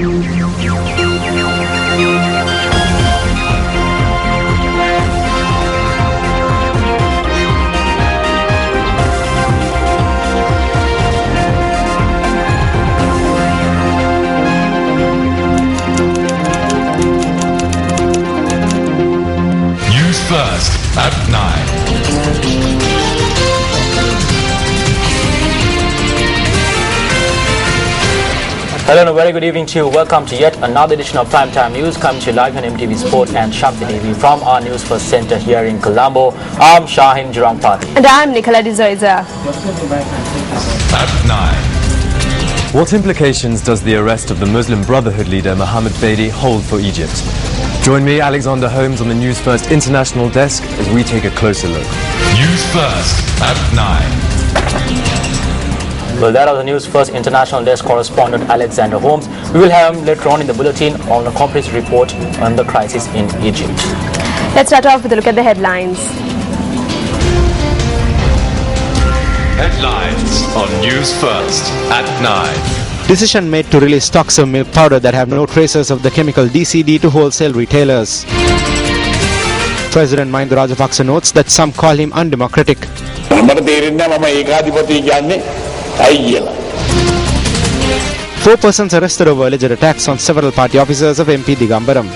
First at 9. Hello and a very good evening to you. Welcome to yet another edition of Primetime News, coming to you live on MTV Sport and Shakti TV from our News First Centre here in Colombo. I'm Shaheen Jurangpati. And I'm Nicola D'Zoiza. At 9. What implications does the arrest of the Muslim Brotherhood leader Mohammed Baidi hold for Egypt? Join me, Alexander Holmes, on the News First International Desk as we take a closer look. News First at 9. Well, that was the News First International Desk correspondent Alexander Holmes. We will have him later on in the bulletin on a comprehensive report on the crisis in Egypt. Let's start off with a look at the headlines. Headlines on News First at 9. Decision made to release stocks of milk powder that have no traces of the chemical DCD to wholesale retailers. President Mahinda Rajapaksa notes that some call him undemocratic. 4 persons arrested over alleged attacks on several party officers of MP Digambaram.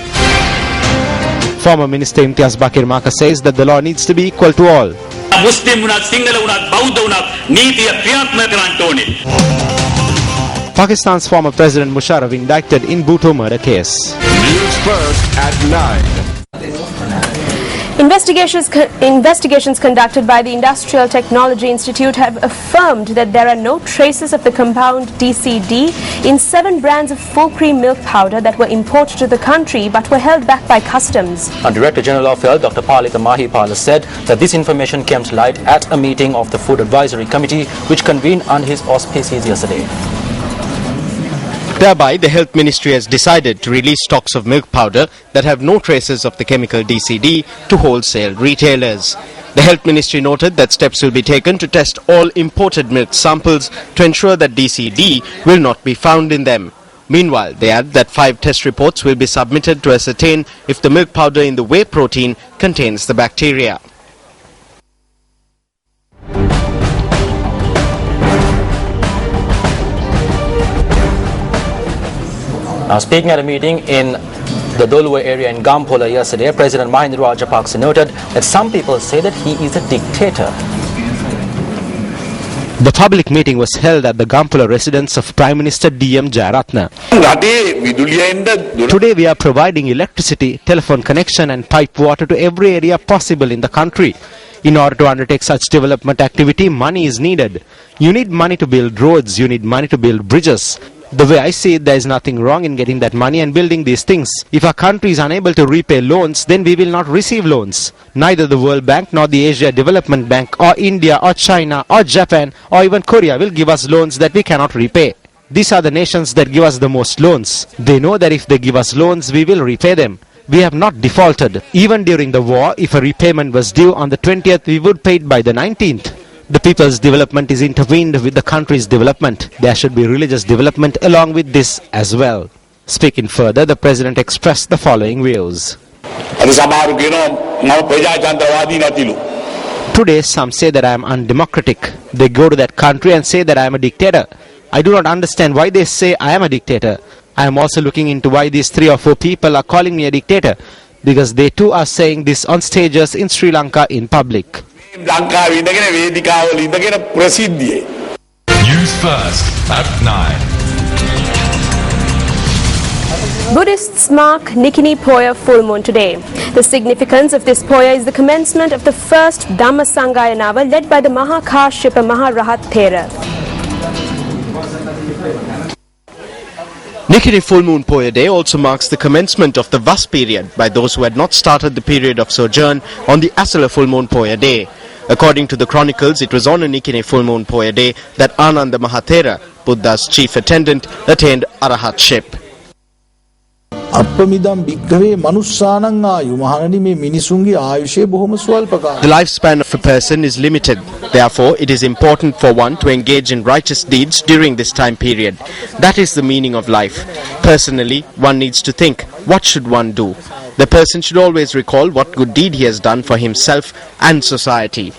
Former Minister Imtiaz Bakir Maka says that the law needs to be equal to all. Pakistan's former President Musharraf indicted in Bhutto murder case. News First at 9. Investigations conducted by the Industrial Technology Institute have affirmed that there are no traces of the compound DCD in 7 brands of full cream milk powder that were imported to the country but were held back by customs. Director General of Health Dr. Palita Mahipala said that this information came to light at a meeting of the Food Advisory Committee which convened under his auspices yesterday. Thereby, the Health Ministry has decided to release stocks of milk powder that have no traces of the chemical DCD to wholesale retailers. The Health Ministry noted that steps will be taken to test all imported milk samples to ensure that DCD will not be found in them. Meanwhile, they add that 5 test reports will be submitted to ascertain if the milk powder in the whey protein contains the bacteria. Now, speaking at a meeting in the Dolwe area in Gampola yesterday, President Mahinda Rajapaksa noted that some people say that he is a dictator. The public meeting was held at the Gampola residence of Prime Minister D.M. Jayaratna. Today we are providing electricity, telephone connection and pipe water to every area possible in the country. In order to undertake such development activity, money is needed. You need money to build roads, you need money to build bridges. The way I see it, there is nothing wrong in getting that money and building these things. If our country is unable to repay loans, then we will not receive loans. Neither the World Bank nor the Asia Development Bank or India or China or Japan or even Korea will give us loans that we cannot repay. These are the nations that give us the most loans. They know that if they give us loans, we will repay them. We have not defaulted. Even during the war, if a repayment was due on the 20th, we would pay it by the 19th. The people's development is intertwined with the country's development. There should be religious development along with this as well. Speaking further, the President expressed the following views. Today, some say that I am undemocratic. They go to that country and say that I am a dictator. I do not understand why they say I am a dictator. I am also looking into why these 3 or 4 people are calling me a dictator, because they too are saying this on stages in Sri Lanka in public. News First at 9. Buddhists mark Nikini Poya full moon today. The significance of this Poya is the commencement of the first Dhamma Sangayanava led by the Mahakashyapa Maharahat Thera. Nikini Full Moon Poya Day also marks the commencement of the Vas period by those who had not started the period of sojourn on the Asala Full Moon Poya Day. According to the chronicles, it was on a Nikini Full Moon Poya Day that Ananda Mahathera, Buddha's chief attendant, attained arahatship. අපමිදම් භික්කවේ මනුස්සානං ආයු මහණනි මේ මිනිසුන්ගේ ආයුෂය බොහොම ස්වල්ප කාලයක්. The lifespan of a person is limited. Therefore, it is important for one to engage in righteous deeds during this time period. That is the meaning of life. Personally, one needs to think, what should one do? The person should always recall what good deed he has done for himself and society.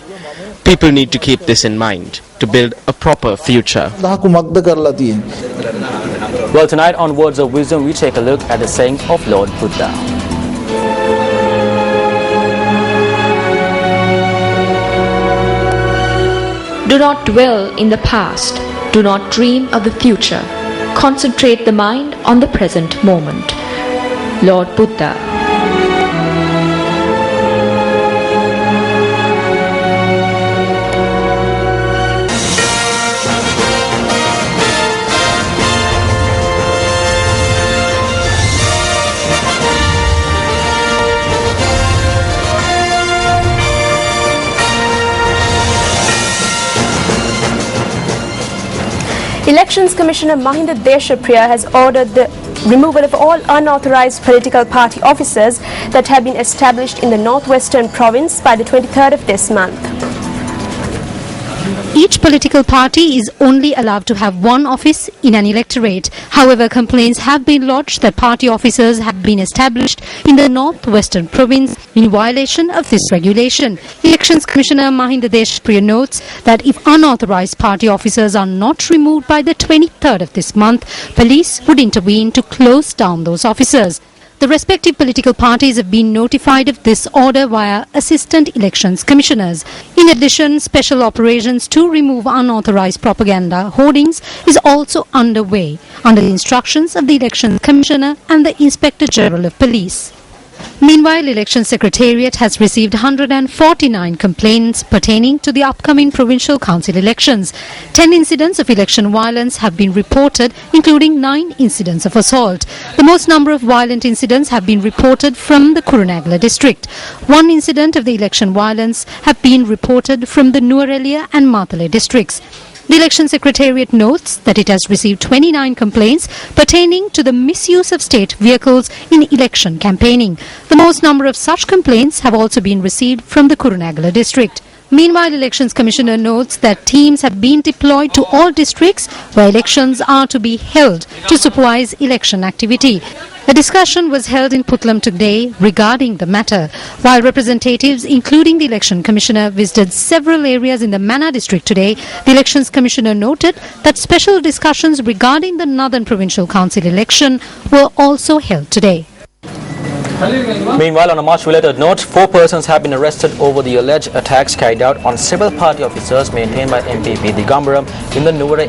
People need to keep this in mind to build a proper future. කුමක්ද කරලා තියෙන්නේ? Well, tonight on Words of Wisdom, we take a look at the saying of Lord Buddha. Do not dwell in the past. Do not dream of the future. Concentrate the mind on the present moment. Lord Buddha. Elections Commissioner Mahinda Deshapriya has ordered the removal of all unauthorized political party officers that have been established in the northwestern province by the 23rd of this month. Each political party is only allowed to have one office in an electorate. However, complaints have been lodged that party officers have been established in the northwestern province in violation of this regulation. Elections Commissioner Mahinda Deshapriya notes that if unauthorized party officers are not removed by the 23rd of this month, police would intervene to close down those officers. The respective political parties have been notified of this order via Assistant Elections Commissioners. In addition, special operations to remove unauthorized propaganda hoardings is also underway under the instructions of the Elections Commissioner and the Inspector General of Police. Meanwhile, Election Secretariat has received 149 complaints pertaining to the upcoming provincial council elections. 10 incidents of election violence have been reported, including 9 incidents of assault. The most number of violent incidents have been reported from the Kurunegala district. 1 incident of the election violence have been reported from the Nuwara and Matale districts. The Election Secretariat notes that it has received 29 complaints pertaining to the misuse of state vehicles in election campaigning. The most number of such complaints have also been received from the Kurunegala district. Meanwhile, Elections Commissioner notes that teams have been deployed to all districts where elections are to be held to supervise election activity. A discussion was held in Putlam today regarding the matter. While representatives, including the Election Commissioner, visited several areas in the Mana district today, the Elections Commissioner noted that special discussions regarding the Northern Provincial Council election were also held today. Meanwhile, on a much related note, 4 persons have been arrested over the alleged attacks carried out on several party officers maintained by MPP Digambaram in the Nuwara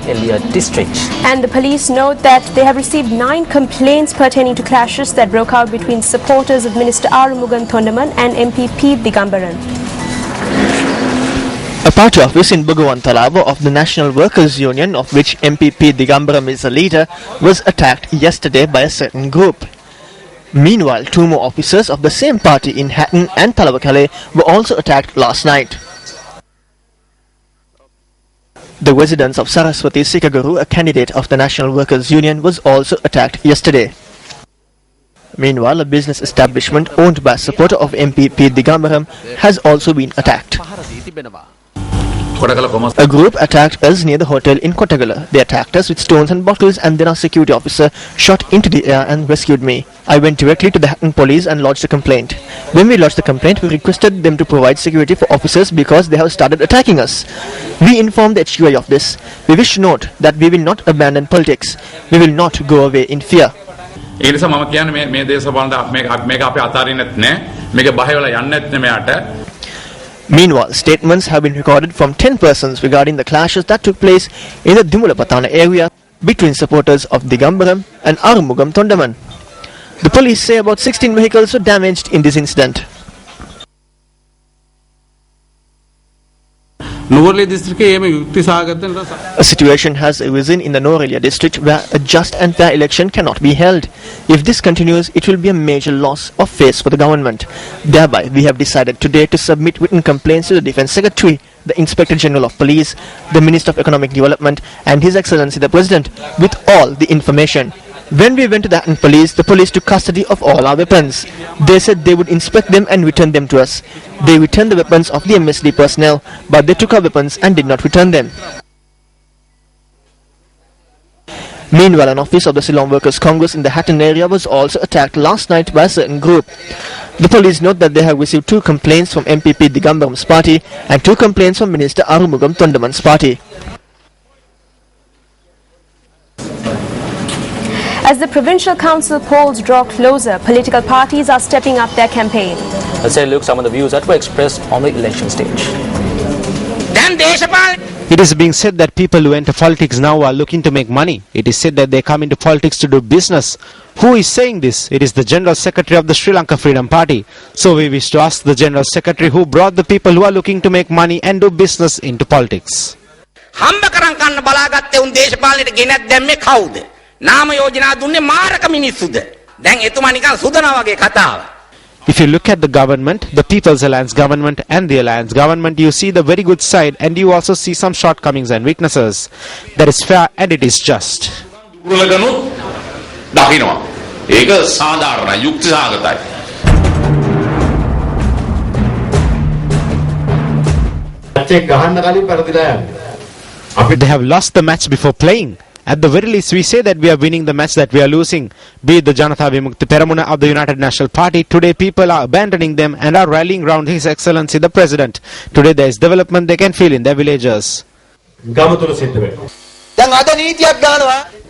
district. And the police note that they have received 9 complaints pertaining to clashes that broke out between supporters of Minister Arumugan Thondaman and MPP Digambaran. A party office in Bugawantalawa of the National Workers' Union, of which MPP Digambaram is a leader, was attacked yesterday by a certain group. Meanwhile, 2 more officers of the same party in Hatton and Talawakale were also attacked last night. The residence of Saraswati Sikaguru, a candidate of the National Workers' Union, was also attacked yesterday. Meanwhile, a business establishment owned by a supporter of MPP Digambaram has also been attacked. A group attacked us near the hotel in Kottagala. They attacked us with stones and bottles, and then our security officer shot into the air and rescued me. I went directly to the Hatton police and lodged a complaint. When we lodged the complaint, we requested them to provide security for officers because they have started attacking us. We informed the HQI of this. We wish to note that we will not abandon politics. We will not go away in fear. ඒ නිසා මම කියන්නේ මේ දේශපාලන මේක අපේ අතාරින්නෙත් නෑ මේක බහය වෙලා යන්නෙත් නෑ මෙයාට. Meanwhile, statements have been recorded from 10 persons regarding the clashes that took place in the Dimulapatana area between supporters of Digambaram and Arumugam Thondaman. The police say about 16 vehicles were damaged in this incident. A situation has arisen in the Norelia district where a just and fair election cannot be held. If this continues, it will be a major loss of face for the government. Thereby, we have decided today to submit written complaints to the Defence Secretary, the Inspector General of Police, the Minister of Economic Development and His Excellency the President with all the information. When we went to the Hatton police, the police took custody of all our weapons. They said they would inspect them and return them to us. They returned the weapons of the MSD personnel, but they took our weapons and did not return them. Meanwhile, an office of the Ceylon Workers' Congress in the Hatton area was also attacked last night by a certain group. The police note that they have received 2 complaints from MPP Digambaram's party and 2 complaints from Minister Arumugam Tondaman's party. As the provincial council polls draw closer, political parties are stepping up their campaign. Let's take a look at some of the views that were expressed on the election stage. It is being said that people who enter politics now are looking to make money. It is said that they come into politics to do business. Who is saying this? It is the General Secretary of the Sri Lanka Freedom Party. So we wish to ask the General Secretary who brought the people who are looking to make money and do business into politics. If you look at the government, the People's Alliance government and the Alliance government, you see the very good side and you also see some shortcomings and weaknesses. That is fair and it is just. They have lost the match before playing. At the very least, we say that we are winning the match that we are losing. Be it the Janatha Vimukti Peramuna of the United National Party, today people are abandoning them and are rallying round His Excellency the President. Today there is development they can feel in their villages.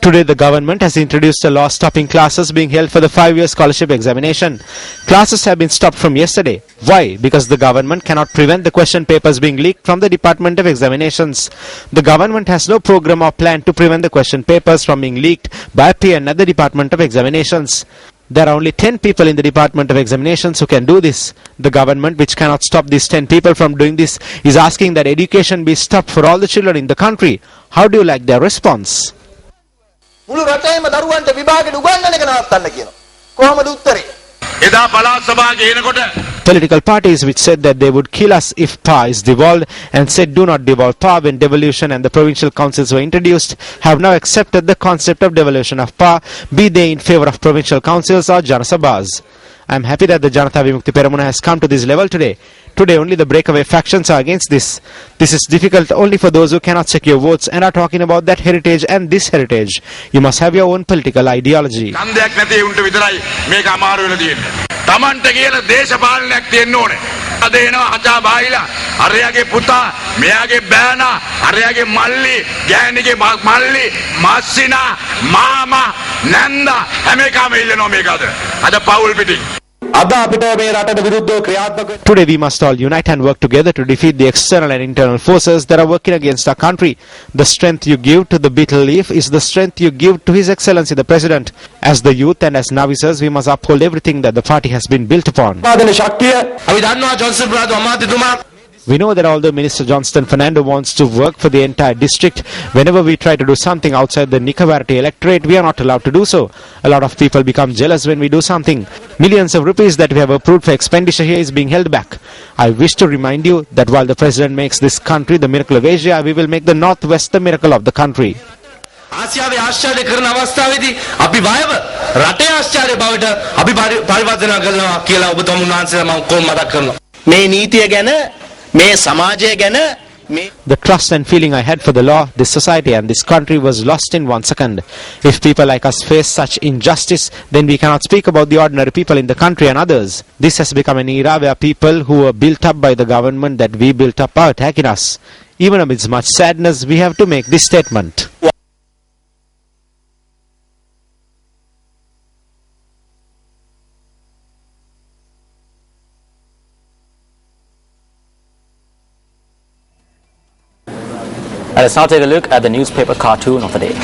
Today the government has introduced a law stopping classes being held for the 5-year scholarship examination. Classes have been stopped from yesterday. Why? Because the government cannot prevent the question papers being leaked from the Department of Examinations. The government has no program or plan to prevent the question papers from being leaked by PN at the Department of Examinations. There are only 10 people in the Department of Examinations who can do this. The government, which cannot stop these 10 people from doing this, is asking that education be stopped for all the children in the country. How do you like their response? Political parties which said that they would kill us if PA is devolved and said do not devolve PA when devolution and the provincial councils were introduced have now accepted the concept of devolution of PA, be they in favour of provincial councils or Janasabhas. I am happy that the Janatha Vimukti Peramuna has come to this level today. Today only the breakaway factions are against this. This is difficult only for those who cannot secure votes and are talking about that heritage and this heritage. You must have your own political ideology. Today we must all unite and work together to defeat the external and internal forces that are working against our country. The strength you give to the betel leaf is the strength you give to His Excellency the President. As the youth and as novices, we must uphold everything that the party has been built upon. We know that although Minister Johnston Fernando wants to work for the entire district, whenever we try to do something outside the Nikavarati electorate, we are not allowed to do so. A lot of people become jealous when we do something. Millions of rupees that we have approved for expenditure here is being held back. I wish to remind you that while the President makes this country the miracle of Asia, we will make the Northwest the miracle of the country. ආසියාවේ ආශ්චර්ය කරන අවස්ථාවේදී අපි වයව රටේ ආශ්චර්ය බවට අපි පරිවර්තන කරනවා කියලා ඔබතුමන් වහන්සේලා මම කොහොම මතක් කරනවා මේ නීතිය ගැන මේ සමාජය ගැන The trust and feeling I had for the law, this society and this country was lost in 1 second. If people like us face such injustice, then we cannot speak about the ordinary people in the country and others. This has become an era where people who were built up by the government that we built up are attacking us. Even amidst much sadness, we have to make this statement. Let's now take a look at the newspaper cartoon of the day.